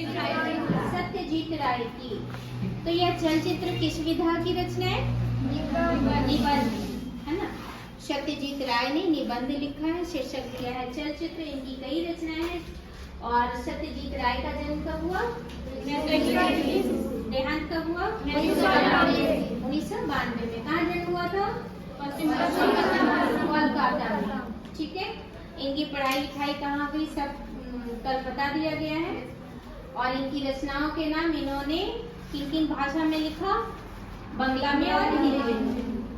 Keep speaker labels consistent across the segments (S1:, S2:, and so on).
S1: सत्यजीत राय की। तो यह चलचित्र किस विधा की रचना है? निबंध, है ना। सत्यजीत राय ने निबंध लिखा है, शीर्षक दिया है चलचित्र। इनकी कई रचनाएं हैं। और सत्यजीत राय का जन्म कब हुआ? देहांत कब हुआ? 1992 में। कहाँ जन्म हुआ था? कोलकाता में। ठीक है। इनकी पढ़ाई लिखाई कहाँ हुई सब कल बता दिया गया है। और इनकी रचनाओं के नाम इन्होंने किन किन भाषा में लिखा? बंगला में और हिंदी में।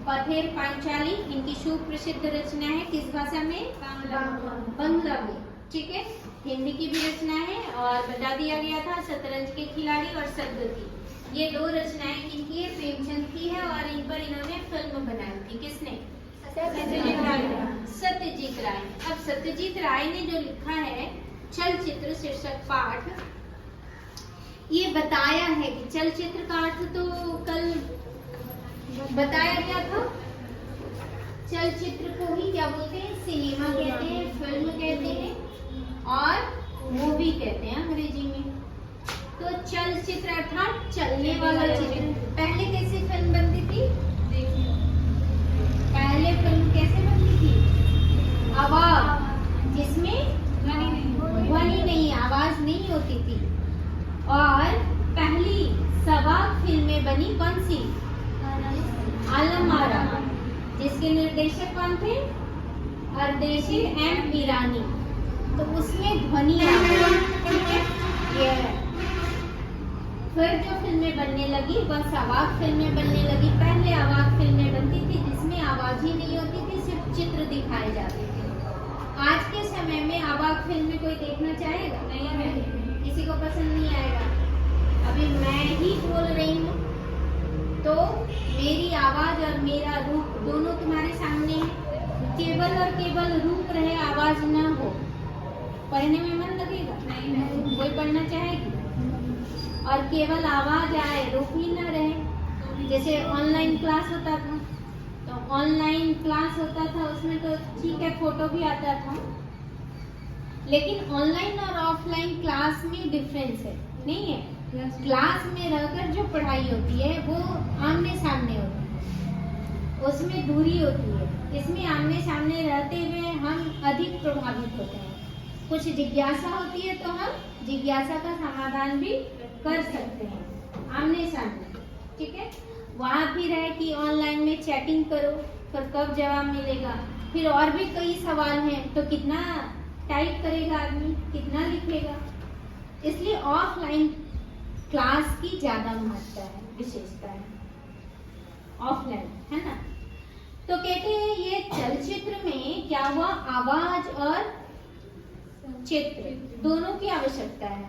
S1: पथेर पांचाली इनकी सुप्रसिद्ध रचना है। किस भाषा में? बंगला में। ठीक है। हिंदी की भी रचना है और बता दिया गया था शतरंज के खिलाड़ी और सदगति। ये दो रचनाएं किनकी है? प्रेमचंद की है। और इन पर इन्होंने फिल्म बनाई थी। किसने? सत्यजीत राय। अब सत्यजीत राय ने जो लिखा है चलचित्र शीर्षक पाठ, ये बताया है कि चलचित्र का अर्थ तो कल बताया गया था। चलचित्र को ही क्या बोलते हैं? सिनेमा कहते हैं, फिल्म कहते हैं और मूवी कहते हैं अंग्रेजी में। तो चलचित्र अर्थात चलने वाला चित्र। पहले कैसे फिल्म बनती थी? पहले फिल्म कैसे बनती थी? आवाज, जिसमें ध्वनि नहीं, आवाज नहीं होती थी। और पहली सवाक फिल्में बनी कौन सी? आलम आरा, जिसके निर्देशक कौन थे? अर्देशी एम ईरानी। तो उसमें ध्वनि ठीक है। ये है। फिर जो फिल्में बनने लगी वह सवाक फिल्में बनने लगी। पहले आवाज फिल्में बनती थी जिसमें आवाज ही नहीं होती थी, सिर्फ चित्र दिखाए जाते थे। आज के समय में आवाज फिल्में कोई देखना चाहेगा? नहीं, किसी को पसंद नहीं आएगा। अभी मैं ही बोल रही हूँ तो मेरी आवाज और मेरा रूप दोनों तुम्हारे सामने है। केवल और केवल रूप रहे, आवाज ना हो, पढ़ने में मन लगेगा? नहीं। कोई पढ़ना चाहेगी? और केवल आवाज आए, रूप ही ना रहे। जैसे ऑनलाइन क्लास होता था, तो ऑनलाइन क्लास होता था उसमें तो ठीक है फोटो भी आता था, लेकिन ऑनलाइन और ऑफलाइन क्लास में डिफरेंस है, नहीं है? क्लास में रहकर जो पढ़ाई होती है वो आमने सामने होती है, उसमें दूरी होती है। इसमें आमने सामने रहते हुए हम अधिक प्रभावित होते हैं। कुछ जिज्ञासा होती है तो हम जिज्ञासा का समाधान भी कर सकते हैं आमने सामने। ठीक है। वहाँ फिर है कि ऑनलाइन में चैटिंग करो, फिर कब जवाब मिलेगा, फिर और भी कई सवाल हैं तो कितना टाइप करेगा आदमी, कितना लिखेगा। इसलिए ऑफलाइन क्लास की ज्यादा महत्ता है, विशेषता है ऑफलाइन, है ना। तो कहते हैं ये चलचित्र में क्या हुआ? आवाज और चित्र दोनों की आवश्यकता है,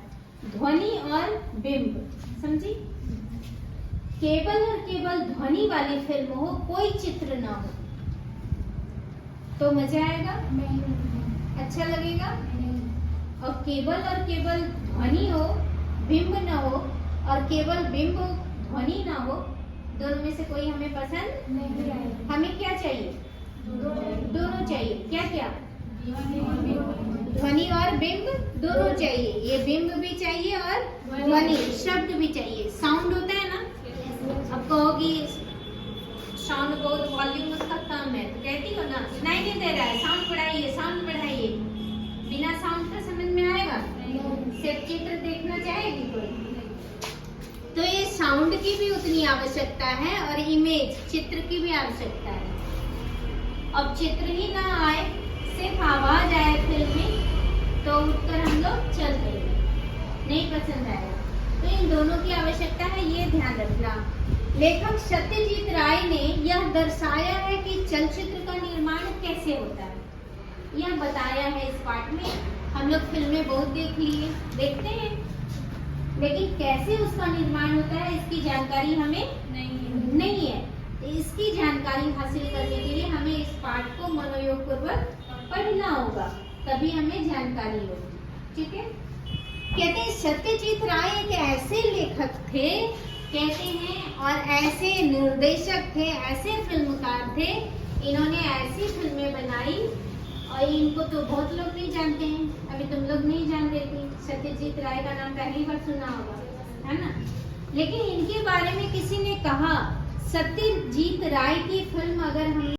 S1: ध्वनि और बिंब। समझी? केवल और केवल ध्वनि वाली फिल्म हो, कोई चित्र ना हो तो मजा आएगा? नहीं। अच्छा लगेगा? नहीं। और केवल ध्वनि हो, बिंब ना हो, और केवल बिंब ध्वनि ना हो, दोनों में से कोई हमें पसंद नहीं आएगा। हमें क्या चाहिए? दोनों चाहिए। क्या क्या? ध्वनि और बिंब दोनों चाहिए। ये बिंब भी चाहिए और ध्वनि, शब्द भी चाहिए। साउंड होता है ना, अब कहोगी साउंड बहुत वॉल्यूम उसका कम है, तो कहती हो ना सुनाई नहीं दे रहा है, साउंड बढ़ाइए, साउंड बढ़ाइए। बिना साउंड का समझ में आएगा? सिर्फ चित्र देखना चाहेगी कोई? तो ये साउंड की भी उतनी आवश्यकता है और इमेज चित्र की भी आवश्यकता है। अब चित्र ही ना आए, सिर्फ आवाज आए फिल्म में, तो उठकर हम लोग चल देंगे, नहीं पसंद आएगा। तो इन दोनों की आवश्यकता है, ये ध्यान रखना। लेखक सत्यजीत राय ने यह दर्शाया है कि चलचित्र का निर्माण कैसे होता है, यह बताया है इस पाठ में। हम लोग फिल्में बहुत देख लिए, देखते हैं, लेकिन कैसे उसका निर्माण होता है इसकी जानकारी हमें नहीं है। इसकी जानकारी हासिल करने के लिए हमें इस पाठ को मनोयोग पूर्वक पढ़ना होगा, तभी हमें जानकारी होगी। ठीक है। कहते हैं सत्यजीत राय एक ऐसे लेखक थे, कहते हैं, और ऐसे निर्देशक थे, ऐसे फिल्मकार थे, इन्होंने ऐसी फिल्में बनाई और इनको तो बहुत लोग नहीं जानते हैं, अभी तुम लोग नहीं जानते थे, सत्यजीत राय का नाम पहली बार सुना होगा, है ना। लेकिन इनके बारे में किसी ने कहा, सत्यजीत राय की फिल्म अगर हम